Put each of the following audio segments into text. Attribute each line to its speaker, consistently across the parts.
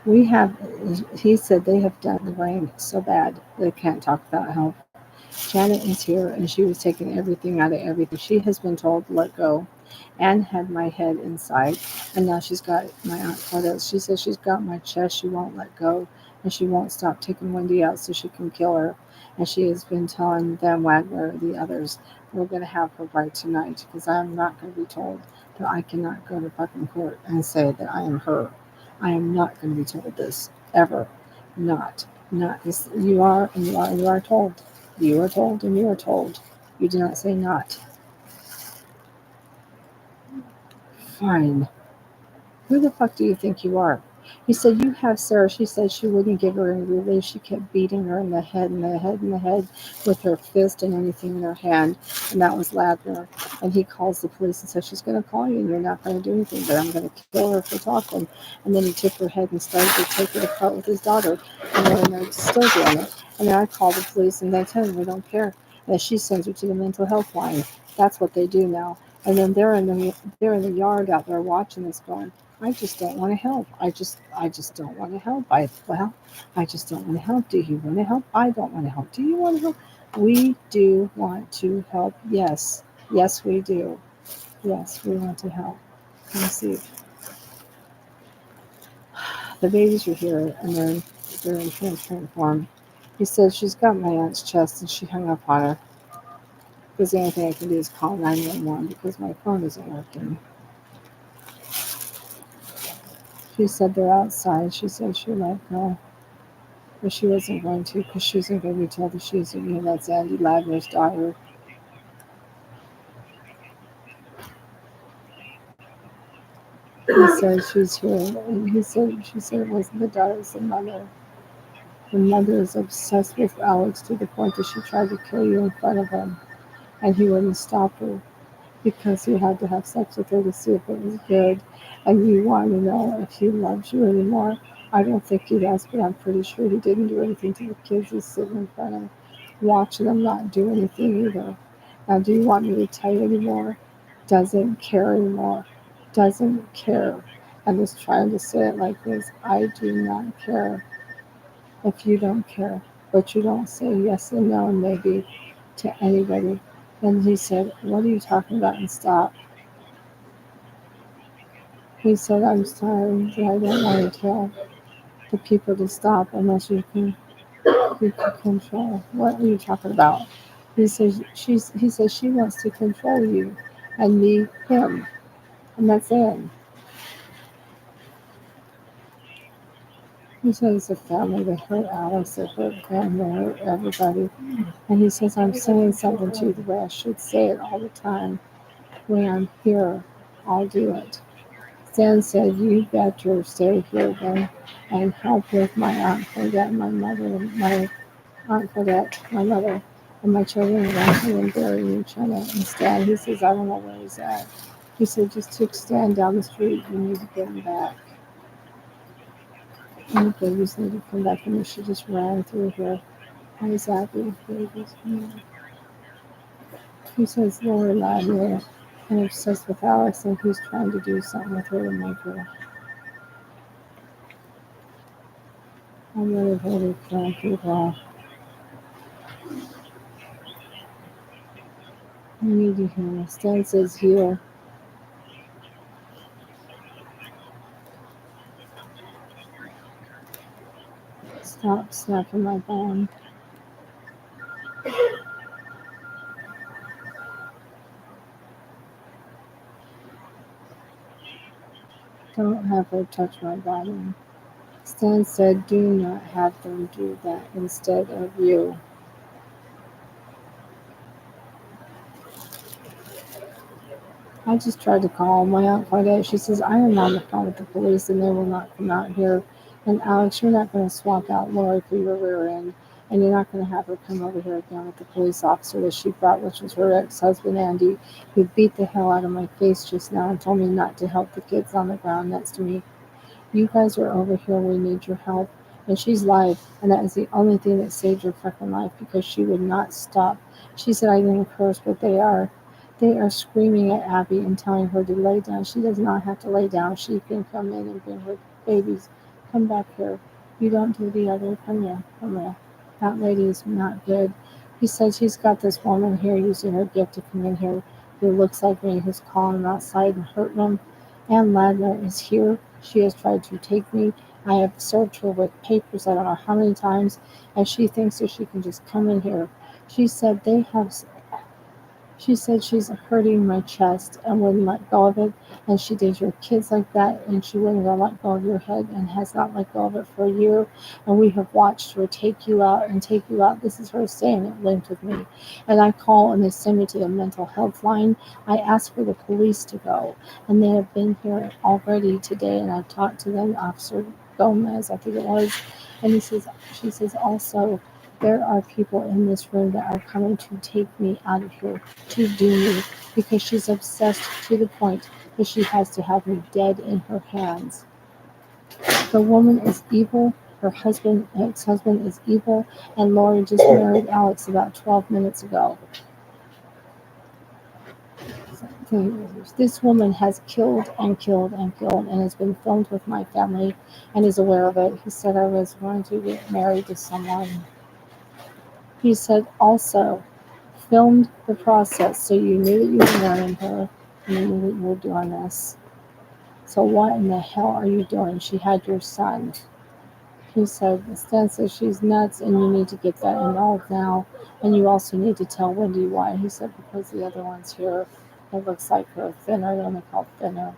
Speaker 1: We have, he said they have done the rain so bad they can't talk without help. Janet is here and she was taking everything out of everything. She has been told to let go and had my head inside, and now she's got my Aunt Claudette. She says she's got my chest, she won't let go, and she won't stop taking Wendy out so she can kill her. And she has been telling them, Wagner, the others, we're going to have her by tonight because I'm not going to be told that I cannot go to fucking court and say that I am her. I am not going to be told this ever. Not. Not. You are and you are and you are told. You are told and you are told. You do not say not. Fine. Who the fuck do you think you are? He said, you have Sarah. She said she wouldn't give her any relief. She kept beating her in the head and the head and the head with her fist and anything in her hand. And that was Ladner. And he calls the police and says, she's going to call you and you're not going to do anything, but I'm going to kill her for talking. And then he took her head and started to take it apart with his daughter. And then they're still doing it. And then I call the police and they tell me we don't care. And she sends her to the mental health line. That's what they do now. And then they're in the yard out there watching this going, I just don't want to help. I just don't want to help. I just don't want to help. Do you want to help? I don't want to help. Do you want to help? We do want to help. Yes. Yes, we do. Yes, we want to help. Let me see. The babies are here and they're in transparent form. He says she's got my aunt's chest and she hung up on her. Because the only thing I can do is call 911 because my phone isn't working. She said they're outside. She said she let go. But she wasn't going to because she wasn't going to be told that that's Andy Ladner's daughter. He said she's here. And she said it wasn't the daughter, it was the mother. The mother is obsessed with Alex to the point that she tried to kill you in front of him. And he wouldn't stop her because he had to have sex with her to see if it was good. And you want to know if he loves you anymore. I don't think he does, but I'm pretty sure he didn't do anything to the kids. He's sitting in front of them, watching them not do anything either. Now, do you want me to tell you anymore? Doesn't care anymore. Doesn't care. I'm just trying to say it like this. I do not care if you don't care, but you don't say yes and no and maybe to anybody. And he said, what are you talking about? And stop. He said, I'm sorry that I don't want to tell the people to stop unless you can control. What are you talking about? He says she wants to control you and me him. And that's it. He says it's a family that hurt Alice, that hurt them, that hurt everybody. And he says, I'm saying something to you the way I should say it all the time. When I'm here, I'll do it. Stan said, you better stay here then and help with my Aunt Claudette, my mother, my Aunt Claudette, my mother, and my children around him and burying each other. And Stan, he says, I don't know where he's at. He said, just took Stan down the street. You need to get him back. And the babies need to come back. And she just ran through here. Hi, Abby. Babies. He says, Lori Ladner and obsessed with Alex, and he's trying to do something with her to make her. I'm really, really trying people. I need to hear. Stan says here. Stop snapping my bone. Don't have her touch my body. Stan said, do not have them do that instead of you. I just tried to call my Aunt Claudette. She says, I am on the phone with the police and they will not come out here. And Alex, you're not going to swap out Lori for your rear end. And you're not going to have her come over here again with the police officer that she brought, which was her ex-husband, Andy, who beat the hell out of my face just now and told me not to help the kids on the ground next to me. You guys are over here. We need your help. And she's live. And that is the only thing that saved her fucking life because she would not stop. She said, I didn't curse, but they are. They are screaming at Abby and telling her to lay down. She does not have to lay down. She can come in and bring her babies come back here. You don't do the other. Come here. Come here. That lady is not good. He says he's got this woman here using her gift to come in here who looks like me, who's calling him outside and hurting him. Ann Ladner is here. She has tried to take me. I have served her with papers I don't know how many times, and she thinks that she can just come in here. She said they have she said she's hurting my chest and wouldn't let go of it. And she did your kids like that, and she wouldn't let go of your head and has not let go of it for a year. And we have watched her take you out and take you out. This is her saying it linked with me. And I call and they send me to the mental health line. I asked for the police to go, and they have been here already today. And I've talked to them, Officer Gomez, I think it was. And she says also, there are people in this room that are coming to take me out of here to do me because she's obsessed to the point that she has to have me dead in her hands. The woman is evil. Her husband, ex-husband, is evil, and Lori just married Alex about 12 minutes ago. This woman has killed and killed and killed and has been filmed with my family and is aware of it. He said I was going to get married to someone. He said also filmed the process so you knew that you were marrying her and you knew that you were doing this. So what in the hell are you doing? She had your son. He said, Stan says she's nuts and you need to get that annulled now. And you also need to tell Wendy why. He said, because the other one's here. It looks like her thinner, they're only called thinner.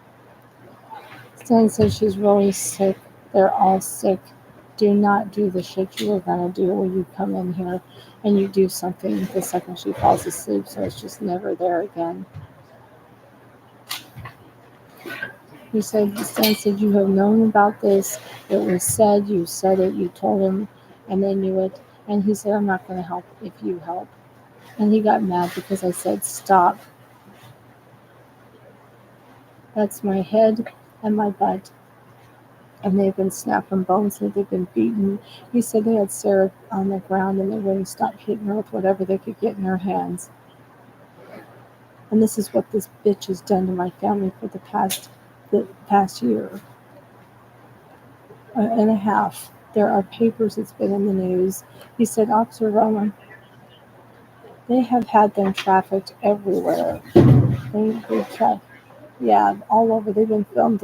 Speaker 1: Stan says she's really sick. They're all sick. Do not do the shit you were going to do when you come in here and you do something the second she falls asleep, so it's just never there again. He said, Stan said, you have known about this. It was said, you said it, you told him, and they knew it. And he said, I'm not going to help if you help. And he got mad because I said, stop. That's my head and my butt. And they've been snapping bones and they've been beaten. He said they had Sarah on the ground and they wouldn't stop hitting her with whatever they could get in their hands. And this is what this bitch has done to my family for the past year and a half. There are papers, it's been in the news. He said, Officer Roman, they have had them trafficked everywhere. Yeah, all over. They've been filmed.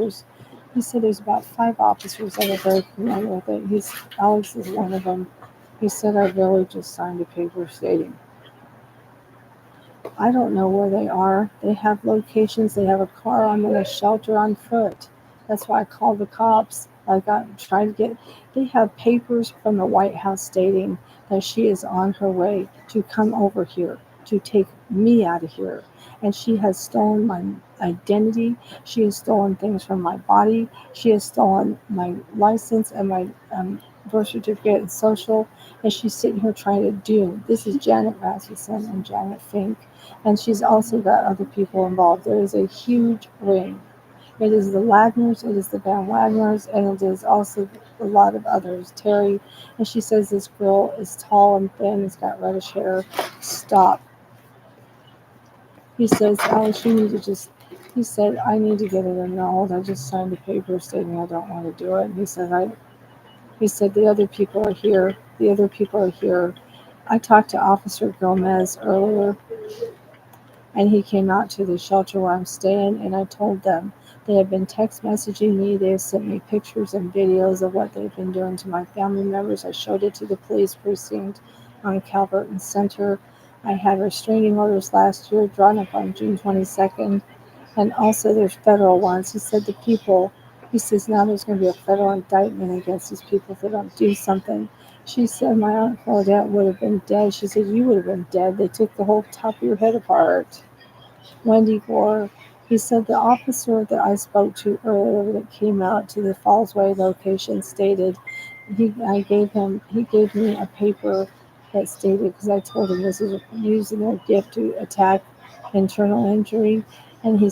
Speaker 1: He said there's about 5 officers that are very familiar with it. Alex is one of them. He said, I really just signed a paper stating. I don't know where they are. They have locations. They have a car on a shelter on foot. That's why I called the cops. They have papers from the White House stating that she is on her way to come over here to take me out of here. And she has stolen my identity. She has stolen things from my body. She has stolen my license and my birth certificate and social. And she's sitting here trying to do. This is Janet Rasmussen and Janet Fink. And she's also got other people involved. There is a huge ring. It is the Ladners, it is the Van Wagners, and it is also a lot of others. Terry, and she says this girl is tall and thin, has got reddish hair. Stop. He says, Alice, you need to just, he said, I need to get it annulled. I just signed a paper stating I don't want to do it. And he said, the other people are here. The other people are here. I talked to Officer Gomez earlier, and he came out to the shelter where I'm staying, and I told them they have been text messaging me. They have sent me pictures and videos of what they've been doing to my family members. I showed it to the police precinct on Calvert and Center. I had restraining orders last year drawn up on June 22nd, and also there's federal ones. He said he says now there's going to be a federal indictment against these people if they don't do something. She said my Aunt Claudette would have been dead. She said you would have been dead. They took the whole top of your head apart. Wendy Gore. He said the officer that I spoke to earlier that came out to the Fallsway location stated he gave me a paper that stated, because I told him this is using a gift to attack internal injury, and he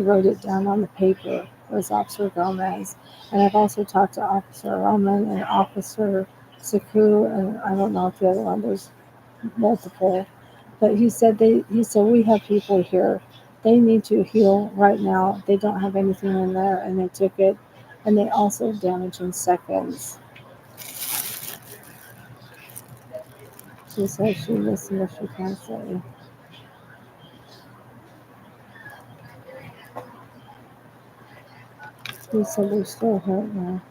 Speaker 1: wrote it down on the paper. It was Officer Gomez. And I've also talked to Officer Roman and Officer Saku, and I don't know if the other one, there's multiple. But he said we have people here. They need to heal right now. They don't have anything in there, and they took it. and they also damage in seconds. She says she listens if she can't say. He said they're still hurt now.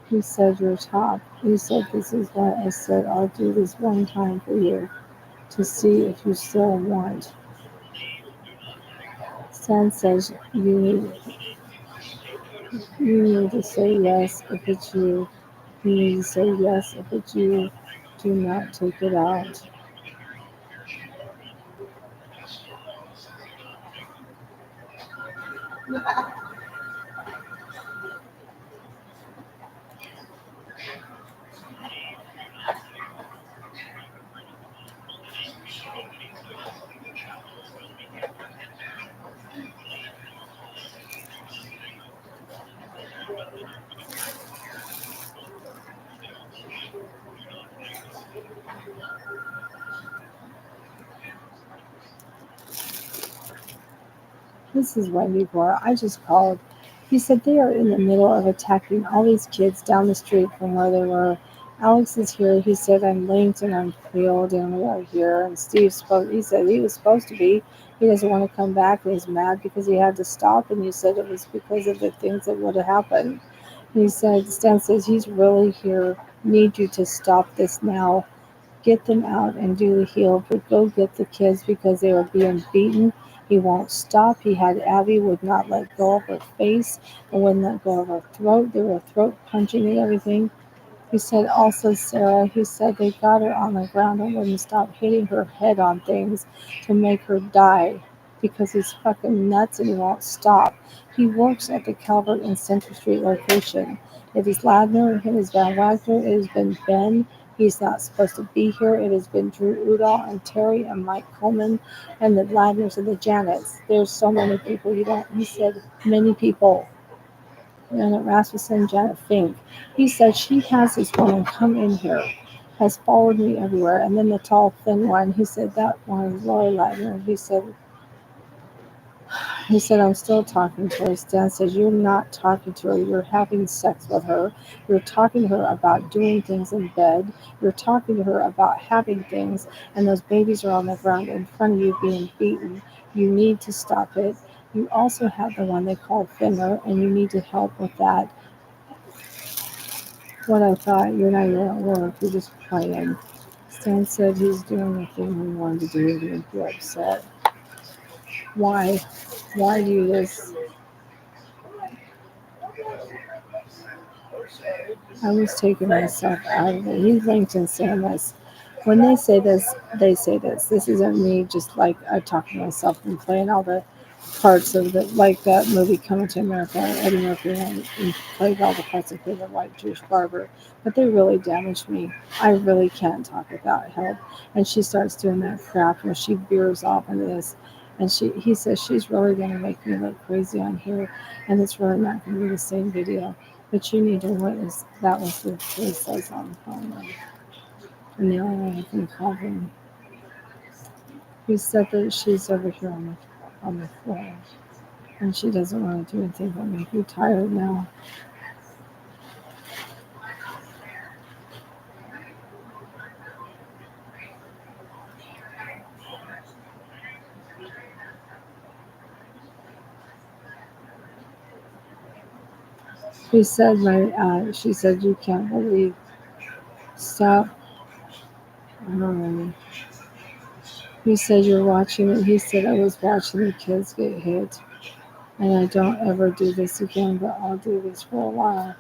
Speaker 1: He said you're top. He said this is why I said I'll do this one time for you to see if you still want. Stan says you need to say yes if it's you. You need to say yes if it's you. Do not take it out. This is Wendy Moore. I just called. He said they are in the middle of attacking all these kids down the street from where they were. Alex is here. He said I'm linked and I'm peeled and we are here. And Steve spoke. He said he was supposed to be. He doesn't want to come back. And he's mad because he had to stop. And you said it was because of the things that would have happened. He said Stan says he's really here. Need you to stop this now. Get them out and do the heal, but go get the kids because they are being beaten. He won't stop. He had Abby would not let go of her face and wouldn't let go of her throat. They were throat punching and everything. He said also Sarah, he said they got her on the ground and wouldn't stop hitting her head on things to make her die because he's fucking nuts and he won't stop. He works at the Calvert and Center Street location. It is Ladner, it is Van Wagner, it has been Ben. He's not supposed to be here. It has been Drew Udall and Terry and Mike Coleman and the Ladners and the Janets. There's so many people you don't, he said, many people. Janet Rasmussen, Janet Fink. He said she has this woman come in here, has followed me everywhere. And then the tall, thin one, he said that one is Lori Ladner. He said, I'm still talking to her. Stan says, you're not talking to her. You're having sex with her. You're talking to her about doing things in bed. You're talking to her about having things. And those babies are on the ground in front of you being beaten. You need to stop it. You also have the one they call Finner, and you need to help with that. What I thought, you're not even at work. You're just playing. Stan said he's doing the thing he wanted to do to make you upset. Why? Why do this? I was taking myself out of it. He's LinkedIn saying this. When they say this, they say this. This isn't me just like I talk to myself and playing all the parts of the like that movie Coming to America. Eddie Murphy and played all the parts of being a white Jewish barber. But they really damaged me. I really can't talk without help. And she starts doing that crap where she veers off into this. And he says she's really going to make me look crazy on here, and it's really not going to be the same video. But you need to witness that was what he says on the phone. And the only way I can call him. He said that she's over here on the floor. And she doesn't want to do anything but make you tired now. She said, you can't believe. Stop. Um, he said, you're watching it. He said, I was watching the kids get hit. And I don't ever do this again, but I'll do this for a while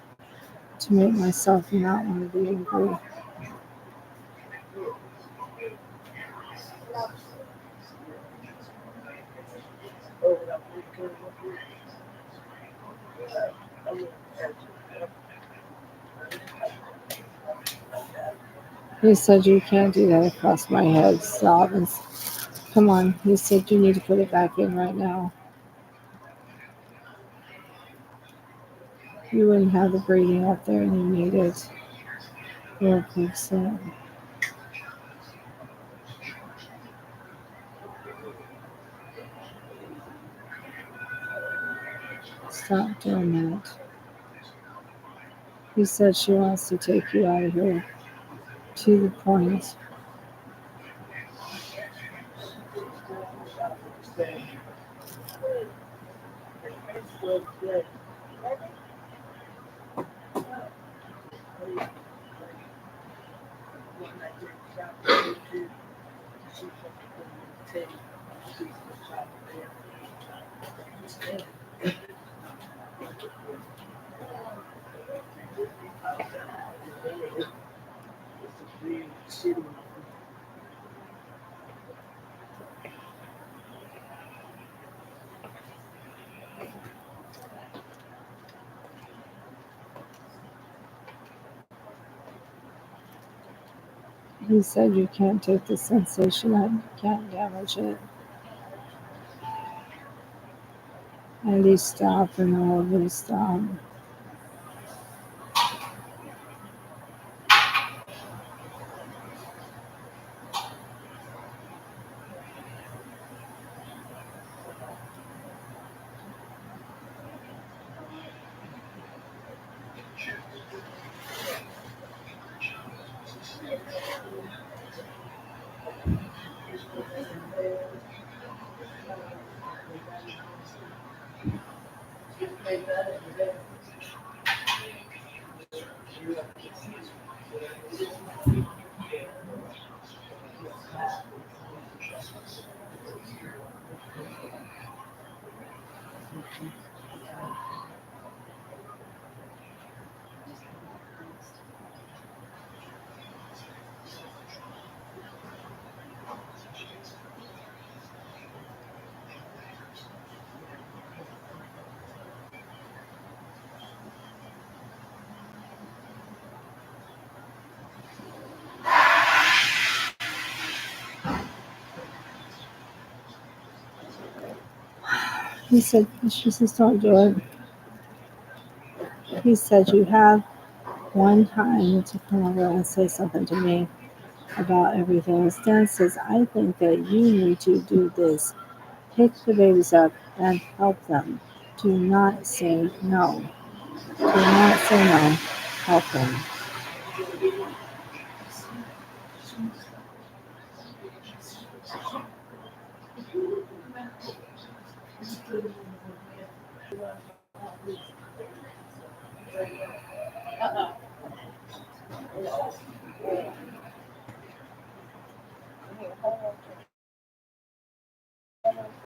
Speaker 1: to make myself not want to be angry. He said, you can't do that across my head. Stop. And come on. He said, you need to put it back in right now. You wouldn't have the breathing up there and you need it. Real quick, so stop doing that. He said she wants to take you out of here to the point. He said you can't take the sensation out, you can't damage it. And he stopped and all of it stopped. He said, she says, don't do it. He said, you have one time to come over and say something to me about everything. Stan says, I think that you need to do this. Pick the babies up and help them. Do not say no. Do not say no. Help them.